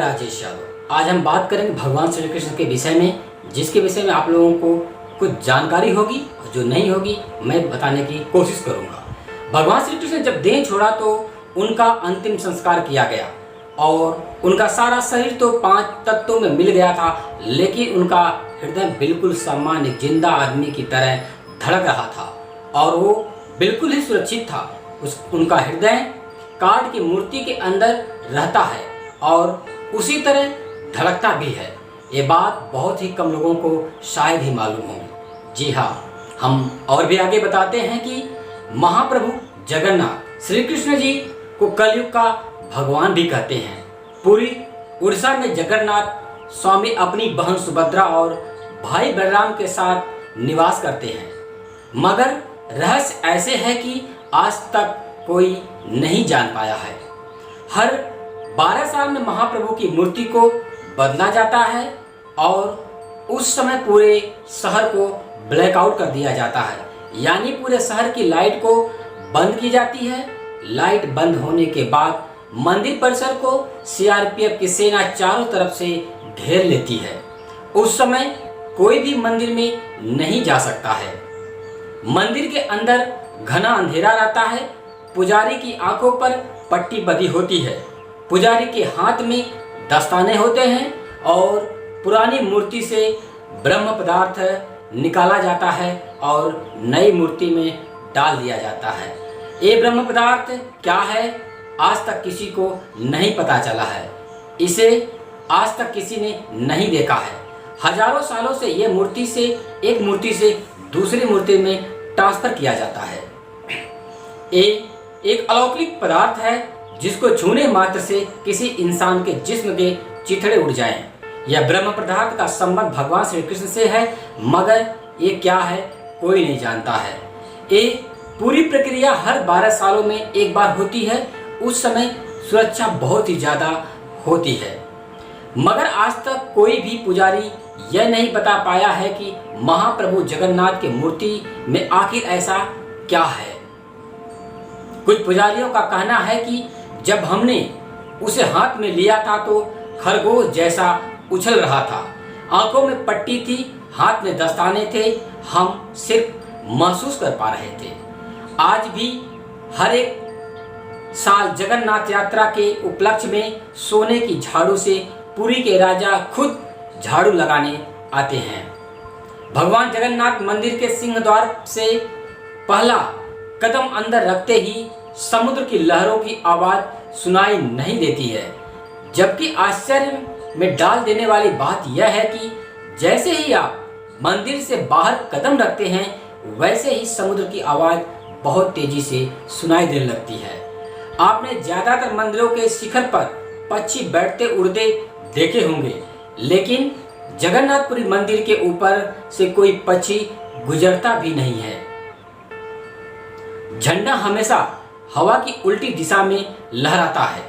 राजेश यादव। आज हम बात करेंगे भगवान श्री कृष्ण के विषय में, जिसके विषय में आप लोगों को कुछ जानकारी होगी और जो नहीं होगी मैं बताने की कोशिश करूंगा। भगवान श्री कृष्ण जब देह छोड़ा तो उनका अंतिम संस्कार किया गया और उनका सारा शरीर तो 5 तत्वों में मिल गया था, लेकिन उनका हृदय बिल्कुल सामान्य जिंदा आदमी की तरह धड़क रहा था और वो बिल्कुल ही सुरक्षित था। उनका हृदय कार्ड की मूर्ति के अंदर रहता है और उसी तरह धड़कता भी है। ये बात बहुत ही कम लोगों को शायद ही मालूम होगी। जी हाँ, हम और भी आगे बताते हैं कि महाप्रभु जगन्नाथ श्री कृष्ण जी को कलयुग का भगवान भी कहते हैं। पूरी उड़ीसा में जगन्नाथ स्वामी अपनी बहन सुभद्रा और भाई बलराम के साथ निवास करते हैं, मगर रहस्य ऐसे है कि आज तक कोई नहीं जान पाया है। हर 12 साल में महाप्रभु की मूर्ति को बदला जाता है और उस समय पूरे शहर को ब्लैकआउट कर दिया जाता है, यानी पूरे शहर की लाइट को बंद की जाती है। लाइट बंद होने के बाद मंदिर परिसर को सीआरपीएफ की सेना चारों तरफ से घेर लेती है। उस समय कोई भी मंदिर में नहीं जा सकता है। मंदिर के अंदर घना अंधेरा रहता है। पुजारी की आंखों पर पट्टी बंधी होती है। पुजारी के हाथ में दस्ताने होते हैं और पुरानी मूर्ति से ब्रह्म पदार्थ निकाला जाता है और नई मूर्ति में डाल दिया जाता है। ये ब्रह्म पदार्थ क्या है, आज तक किसी को नहीं पता चला है। इसे आज तक किसी ने नहीं देखा है। हजारों सालों से ये मूर्ति से एक मूर्ति से दूसरी मूर्ति में ट्रांसफर किया जाता है। ये एक अलौकिक पदार्थ है जिसको छूने मात्र से किसी इंसान के जिस्म के चिथड़े उड़ जाएं। यह ब्रह्म पदार्थ का संबंध भगवान श्री कृष्ण से है, मगर ये क्या है कोई नहीं जानता है। ये पूरी प्रक्रिया हर 12 सालों में एक बार होती है। उस समय सुरक्षा बहुत ही ज़्यादा होती है, मगर आज तक कोई भी पुजारी यह नहीं बता पाया है कि महाप्रभु जगन्नाथ की मूर्ति में आखिर ऐसा क्या है। कुछ पुजारियों का कहना है कि जब हमने उसे हाथ में लिया था तो खरगोश जैसा उछल रहा था, आंखों में पट्टी थी, हाथ में दस्ताने थे, हम सिर्फ महसूस कर पा रहे थे। आज भी हर एक साल जगन्नाथ यात्रा के उपलक्ष्य में सोने की झाड़ू से पुरी के राजा खुद झाड़ू लगाने आते हैं। भगवान जगन्नाथ मंदिर के सिंह द्वार से पहला कदम अंदर रखते ही समुद्र की लहरों की आवाज सुनाई नहीं देती है। जबकि आश्चर्य में डाल देने वाली बात यह है कि जैसे ही आप मंदिर से बाहर कदम रखते हैं, वैसे ही समुद्र की आवाज बहुत तेजी से सुनाई देने लगती है। आपने ज्यादातर मंदिरों के शिखर पर पक्षी बैठते उड़ते देखे होंगे, लेकिन जगन्नाथपुरी मंदिर के ऊपर से कोई पक्षी गुजरता भी नहीं है। झंडा हमेशा हवा की उल्टी दिशा में लहराता है।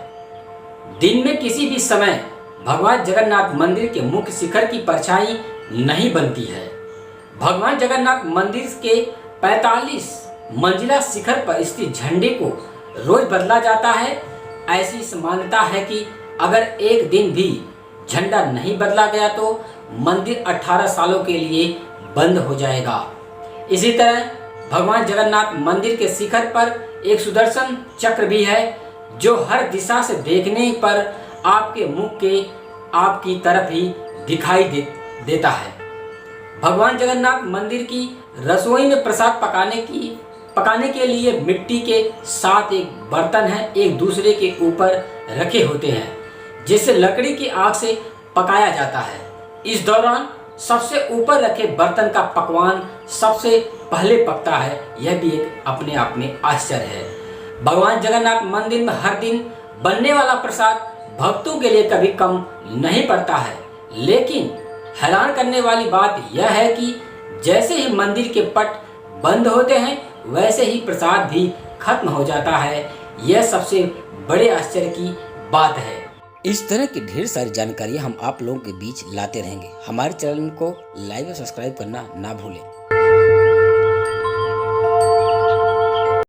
दिन में किसी भी समय भगवान जगन्नाथ मंदिर के मुख्य शिखर की परछाई नहीं बनती है। भगवान जगन्नाथ मंदिर के 45 मंजिला शिखर पर स्थित झंडे को रोज बदला जाता है। ऐसी मान्यता है कि अगर एक दिन भी झंडा नहीं बदला गया तो मंदिर 18 सालों के लिए बंद हो जाएगा। इसी तरह भगवान जगन्नाथ मंदिर के शिखर पर एक सुदर्शन चक्र भी है, जो हर दिशा से देखने पर आपके मुख के आपकी तरफ ही दिखाई देता है। भगवान जगन्नाथ मंदिर की रसोई में प्रसाद पकाने के लिए मिट्टी के 7 एक बर्तन हैं, एक दूसरे के ऊपर रखे होते हैं, जिससे लकड़ी की आग से पकाया जाता है। इस दौरान सबसे ऊपर रखे बर्तन का पकवान सबसे पहले पकता है। यह भी एक अपने आप में आश्चर्य है। भगवान जगन्नाथ मंदिर में हर दिन बनने वाला प्रसाद भक्तों के लिए कभी कम नहीं पड़ता है, लेकिन हैरान करने वाली बात यह है कि जैसे ही मंदिर के पट बंद होते हैं, वैसे ही प्रसाद भी खत्म हो जाता है। यह सबसे बड़े आश्चर्य की बात है। इस तरह की ढेर सारी जानकारी हम आप लोगों के बीच लाते रहेंगे। हमारे चैनल को लाइक और सब्सक्राइब करना ना भूलें।